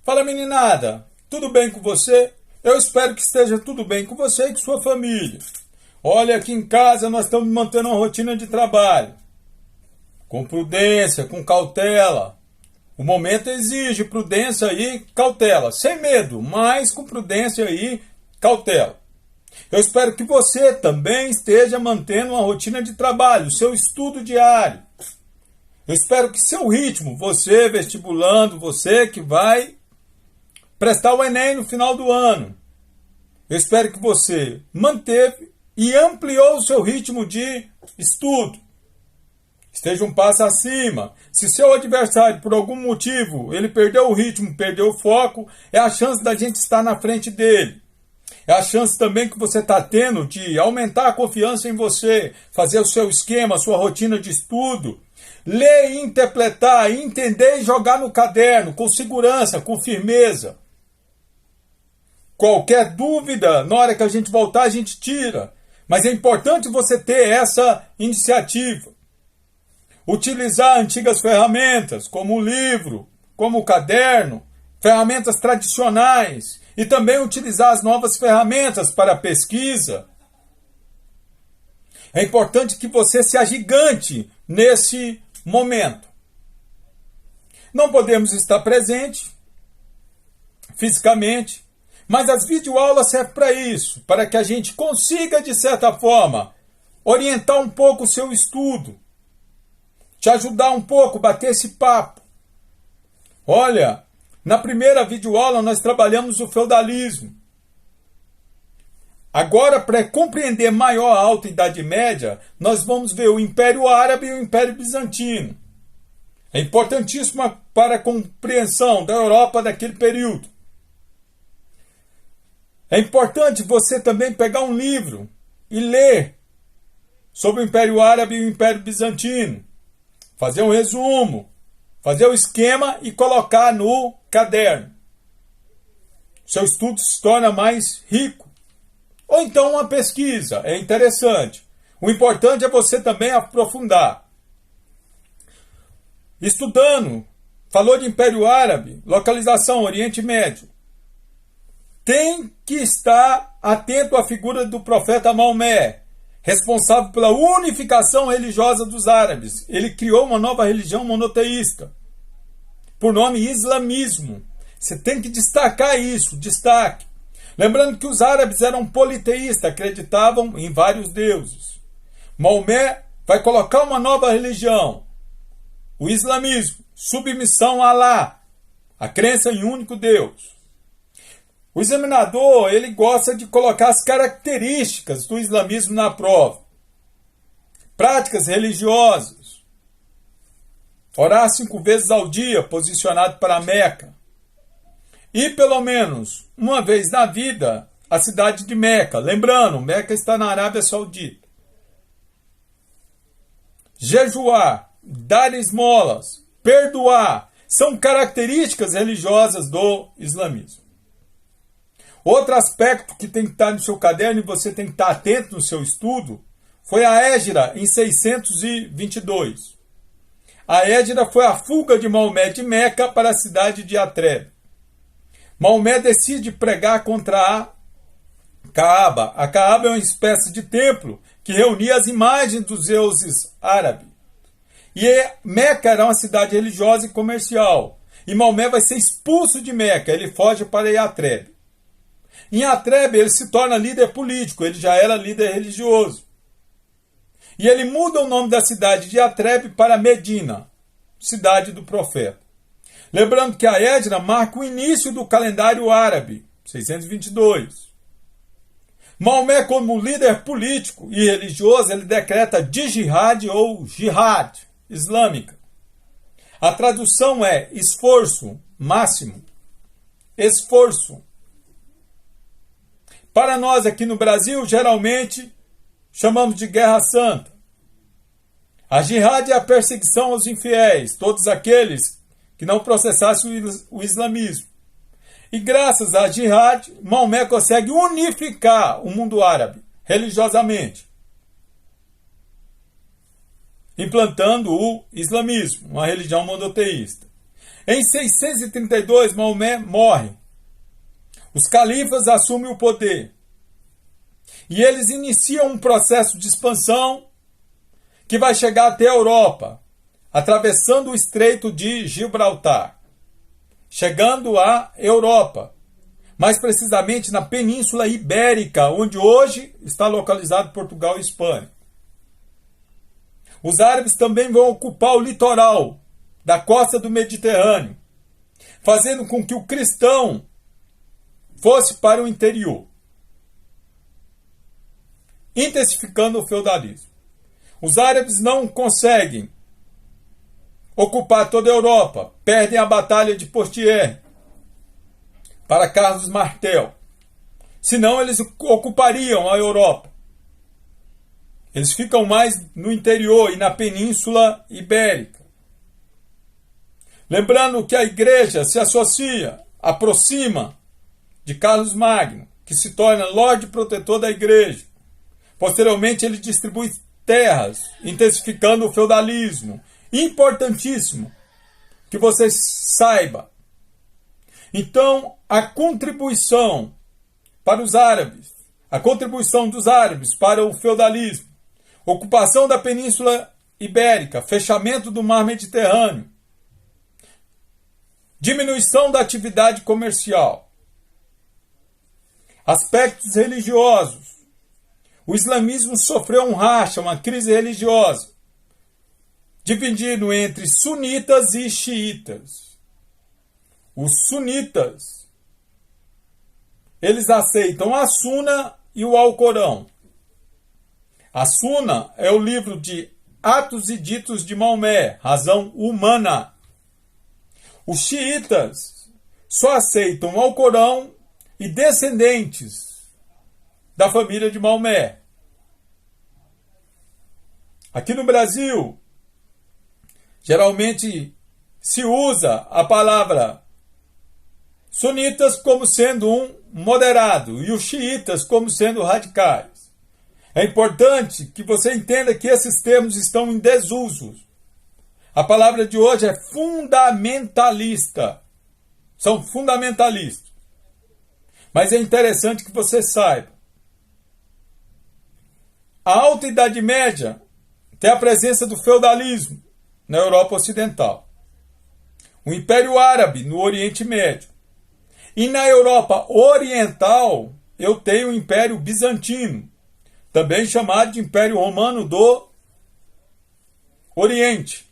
Fala, meninada, tudo bem com você? Eu espero que esteja tudo bem com você e com sua família. Olha, aqui em casa nós estamos mantendo uma rotina de trabalho. Com prudência, com cautela. O momento exige prudência e cautela. Sem medo, mas com prudência e cautela. Eu espero que você também esteja mantendo uma rotina de trabalho, seu estudo diário. Eu espero que seu ritmo, você vestibulando, você que vai prestar o Enem no final do ano. Eu espero que você manteve e ampliou o seu ritmo de estudo. Esteja um passo acima. Se seu adversário, por algum motivo, ele perdeu o ritmo, perdeu o foco, é a chance da gente estar na frente dele. É a chance também que você está tendo de aumentar a confiança em você, fazer o seu esquema, a sua rotina de estudo, ler, interpretar, entender e jogar no caderno, com segurança, com firmeza. Qualquer dúvida, na hora que a gente voltar, a gente tira. Mas é importante você ter essa iniciativa. Utilizar antigas ferramentas, como o livro, como o caderno, ferramentas tradicionais, e também utilizar as novas ferramentas para pesquisa. É importante que você se agigante nesse momento. Não podemos estar presente fisicamente, mas as videoaulas servem para isso, para que a gente consiga, de certa forma, orientar um pouco o seu estudo, te ajudar um pouco, bater esse papo. Olha, na primeira videoaula nós trabalhamos o feudalismo. Agora, para compreender maior a Alta Idade Média, nós vamos ver o Império Árabe e o Império Bizantino. É importantíssimo para a compreensão da Europa daquele período. É importante você também pegar um livro e ler sobre o Império Árabe e o Império Bizantino. Fazer um resumo, fazer o esquema e colocar no caderno. Seu estudo se torna mais rico. Ou então uma pesquisa, é interessante. O importante é você também aprofundar. Estudando, falou de Império Árabe, localização Oriente Médio. Tem que estar atento à figura do profeta Maomé, responsável pela unificação religiosa dos árabes. Ele criou uma nova religião monoteísta, por nome islamismo. Você tem que destacar isso, destaque. Lembrando que os árabes eram politeístas, acreditavam em vários deuses. Maomé vai colocar uma nova religião, o islamismo, submissão a Alá, a crença em um único Deus. O examinador, ele gosta de colocar as características do islamismo na prova. Práticas religiosas. Orar 5 vezes ao dia, posicionado para a Meca. E pelo menos uma vez na vida, a cidade de Meca. Lembrando, Meca está na Arábia Saudita. Jejuar, dar esmolas, perdoar, são características religiosas do islamismo. Outro aspecto que tem que estar no seu caderno e você tem que estar atento no seu estudo foi a Hégira, em 622. A Hégira foi a fuga de Maomé de Meca para a cidade de Yatreb. Maomé decide pregar contra a Kaaba. A Kaaba é uma espécie de templo que reunia as imagens dos deuses árabes. E Meca era uma cidade religiosa e comercial. E Maomé vai ser expulso de Meca. Ele foge para Yatreb. Em Yatreb ele se torna líder político, ele já era líder religioso. E ele muda o nome da cidade de Yatreb para Medina, cidade do profeta. Lembrando que a Hégira marca o início do calendário árabe, 622. Maomé, como líder político e religioso, ele decreta de jihad ou jihad islâmica. A tradução é esforço máximo, esforço. Para nós aqui no Brasil, geralmente, chamamos de Guerra Santa. A jihad é a perseguição aos infiéis, todos aqueles que não processassem o islamismo. E graças à jihad, Maomé consegue unificar o mundo árabe, religiosamente, implantando o islamismo, uma religião monoteísta. Em 632, Maomé morre. Os califas assumem o poder. E eles iniciam um processo de expansão que vai chegar até a Europa, atravessando o Estreito de Gibraltar, chegando à Europa, mais precisamente na Península Ibérica, onde hoje está localizado Portugal e Espanha. Os árabes também vão ocupar o litoral da costa do Mediterrâneo, fazendo com que o cristão fosse para o interior, intensificando o feudalismo. Os árabes não conseguem ocupar toda a Europa, perdem a Batalha de Poitiers para Carlos Martel. Senão eles ocupariam a Europa. Eles ficam mais no interior e na Península Ibérica. Lembrando que a igreja se associa, aproxima de Carlos Magno, que se torna Lorde Protetor da igreja. Posteriormente ele distribui terras, intensificando o feudalismo. Importantíssimo que você saiba. Então, a contribuição para os árabes, a contribuição dos árabes para o feudalismo, ocupação da Península Ibérica, fechamento do Mar Mediterrâneo, diminuição da atividade comercial, aspectos religiosos. O islamismo sofreu um racha, uma crise religiosa, dividido entre sunitas e xiitas. Os sunitas, eles aceitam a Suna e o Alcorão. A Suna é o livro de Atos e Ditos de Maomé, razão humana. Os xiitas só aceitam o Alcorão e descendentes da família de Maomé. Aqui no Brasil, geralmente se usa a palavra sunitas como sendo um moderado e os xiitas como sendo radicais. É importante que você entenda que esses termos estão em desuso. A palavra de hoje é fundamentalista. São fundamentalistas. Mas é interessante que você saiba. A Alta Idade Média tem a presença do feudalismo na Europa Ocidental. O Império Árabe no Oriente Médio. E na Europa Oriental eu tenho o Império Bizantino, também chamado de Império Romano do Oriente.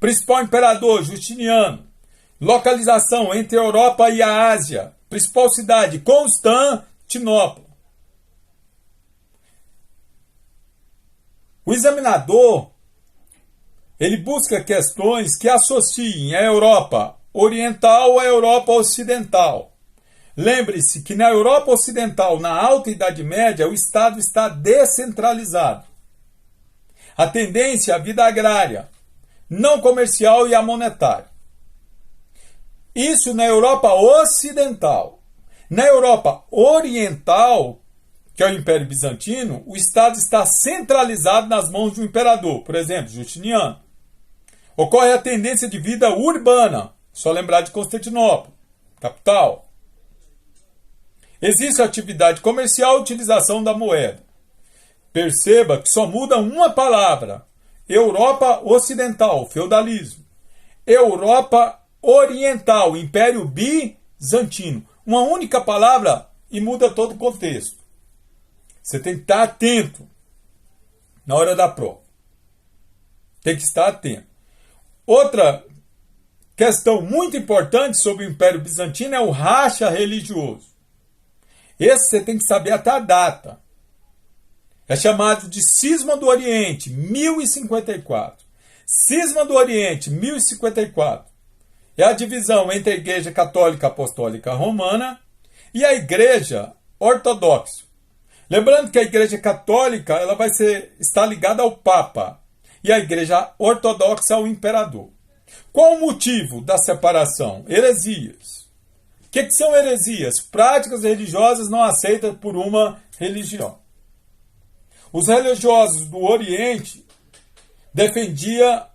Principal imperador, Justiniano. Localização entre a Europa e a Ásia. Principal cidade, Constantinopla. O examinador, ele busca questões que associem a Europa Oriental à Europa Ocidental. Lembre-se que na Europa Ocidental, na Alta Idade Média, o Estado está descentralizado. A tendência é a vida agrária, não comercial e a monetária. Isso na Europa Ocidental. Na Europa Oriental, que é o Império Bizantino, o Estado está centralizado nas mãos de um imperador, por exemplo, Justiniano. Ocorre a tendência de vida urbana, só lembrar de Constantinopla, capital. Existe a atividade comercial e utilização da moeda. Perceba que só muda uma palavra. Europa Ocidental, feudalismo. Europa Oriental, Império Bizantino. Uma única palavra e muda todo o contexto. Você tem que estar atento na hora da prova. Tem que estar atento. Outra questão muito importante sobre o Império Bizantino é o racha religioso. Esse você tem que saber até a data. É chamado de Cisma do Oriente, 1054. Cisma do Oriente, 1054. É a divisão entre a Igreja Católica Apostólica Romana e a Igreja Ortodoxa. Lembrando que a Igreja Católica ela vai estar ligada ao Papa e a Igreja Ortodoxa ao Imperador. Qual o motivo da separação? Heresias. O que são heresias? Práticas religiosas não aceitas por uma religião. Os religiosos do Oriente defendiam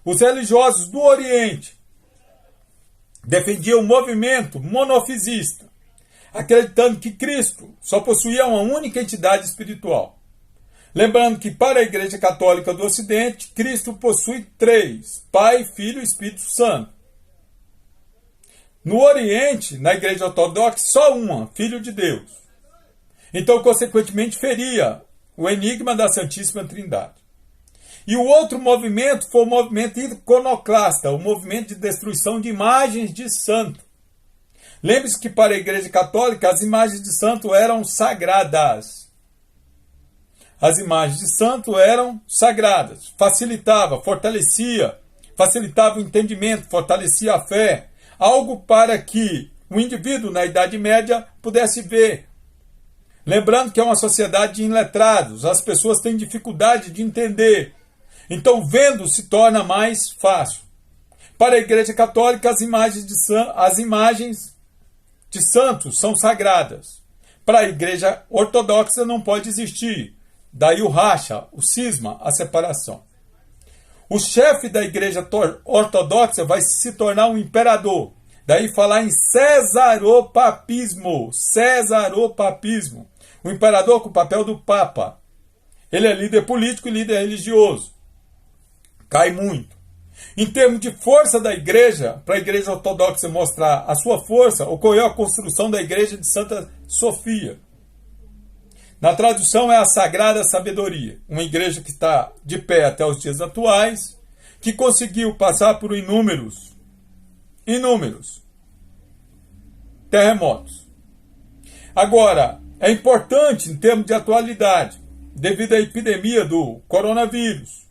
Os religiosos do Oriente defendiam o movimento monofisista, acreditando que Cristo só possuía uma única entidade espiritual. Lembrando que para a Igreja Católica do Ocidente, Cristo possui três: Pai, Filho e Espírito Santo. No Oriente, na Igreja Ortodoxa, só uma: Filho de Deus. Então, consequentemente, feria o enigma da Santíssima Trindade. E o outro movimento foi o movimento iconoclasta, o movimento de destruição de imagens de santo. Lembre-se que para a Igreja Católica as imagens de santo eram sagradas. As imagens de santo eram sagradas. Facilitava, fortalecia, facilitava o entendimento, fortalecia a fé. Algo para que o indivíduo na Idade Média pudesse ver. Lembrando que é uma sociedade de iletrados, as pessoas têm dificuldade de entender. Então, vendo se torna mais fácil. Para a Igreja Católica, as imagens de santos são sagradas. Para a Igreja Ortodoxa não pode existir. Daí o racha, o cisma, a separação. O chefe da Igreja Ortodoxa vai se tornar um imperador. Daí falar em cesaropapismo. Cesaropapismo. O imperador com o papel do Papa. Ele é líder político e líder religioso. Cai muito. Em termos de força da igreja, para a Igreja Ortodoxa mostrar a sua força, ocorreu a construção da Igreja de Santa Sofia. Na tradução é a Sagrada Sabedoria, uma igreja que está de pé até os dias atuais, que conseguiu passar por inúmeros terremotos. Agora, é importante em termos de atualidade, devido à epidemia do coronavírus.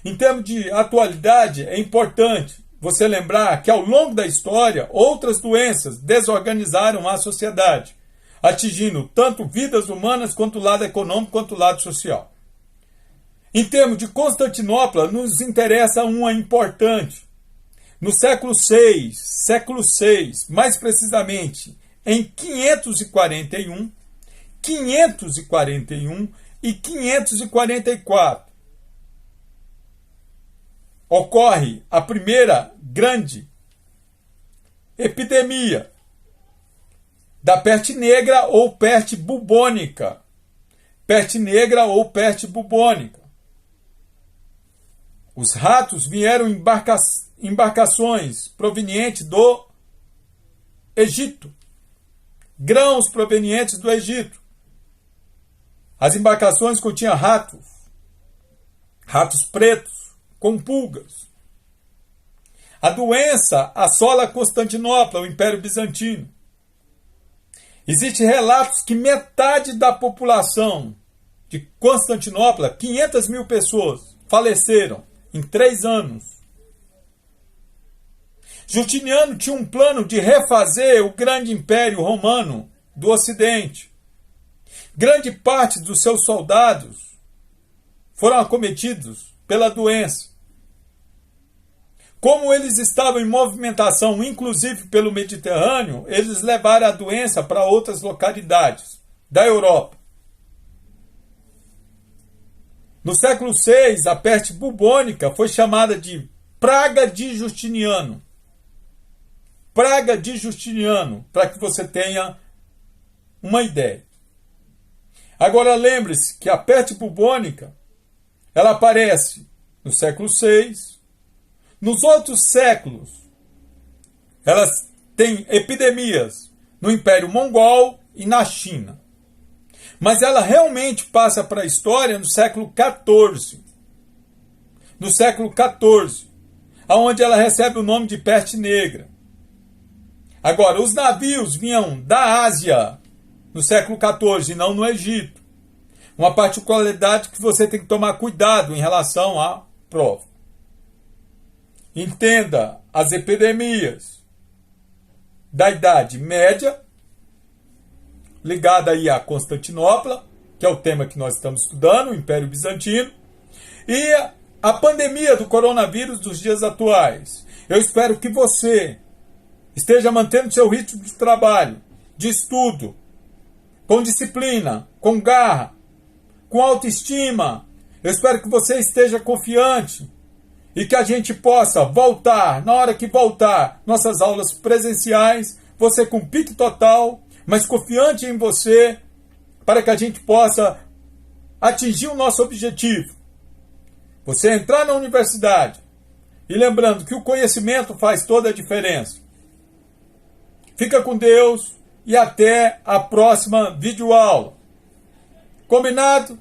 Em termos de atualidade, é importante você lembrar que ao longo da história, outras doenças desorganizaram a sociedade, atingindo tanto vidas humanas quanto o lado econômico quanto o lado social. Em termos de Constantinopla, nos interessa uma importante. No século VI, mais precisamente em 541 e 544, ocorre a primeira grande epidemia da peste negra ou peste bubônica. Peste negra ou peste bubônica. Os ratos vieram em embarcações provenientes do Egito. Grãos provenientes do Egito. As embarcações continham ratos pretos, com pulgas. A doença assola Constantinopla, o Império Bizantino. Existem relatos que metade da população de Constantinopla, 500 mil pessoas, faleceram em 3 anos. Justiniano tinha um plano de refazer o grande Império Romano do Ocidente. Grande parte dos seus soldados foram acometidos pela doença. Como eles estavam em movimentação, inclusive pelo Mediterrâneo, eles levaram a doença para outras localidades da Europa. No século VI, a peste bubônica foi chamada de Praga de Justiniano. Praga de Justiniano, para que você tenha uma ideia. Agora lembre-se que a peste bubônica, ela aparece no século VI. Nos outros séculos, elas têm epidemias no Império Mongol e na China. Mas ela realmente passa para a história no século XIV. No século XIV, onde ela recebe o nome de peste negra. Agora, os navios vinham da Ásia no século XIV e não no Egito. Uma particularidade que você tem que tomar cuidado em relação à prova. Entenda as epidemias da Idade Média, ligada aí a Constantinopla, que é o tema que nós estamos estudando, o Império Bizantino, e a pandemia do coronavírus dos dias atuais. Eu espero que você esteja mantendo seu ritmo de trabalho, de estudo, com disciplina, com garra, com autoestima. Eu espero que você esteja confiante e que a gente possa voltar, na hora que voltar, nossas aulas presenciais, você com pique total, mas confiante em você, para que a gente possa atingir o nosso objetivo. Você entrar na universidade, e lembrando que o conhecimento faz toda a diferença. Fica com Deus e até a próxima videoaula. Combinado?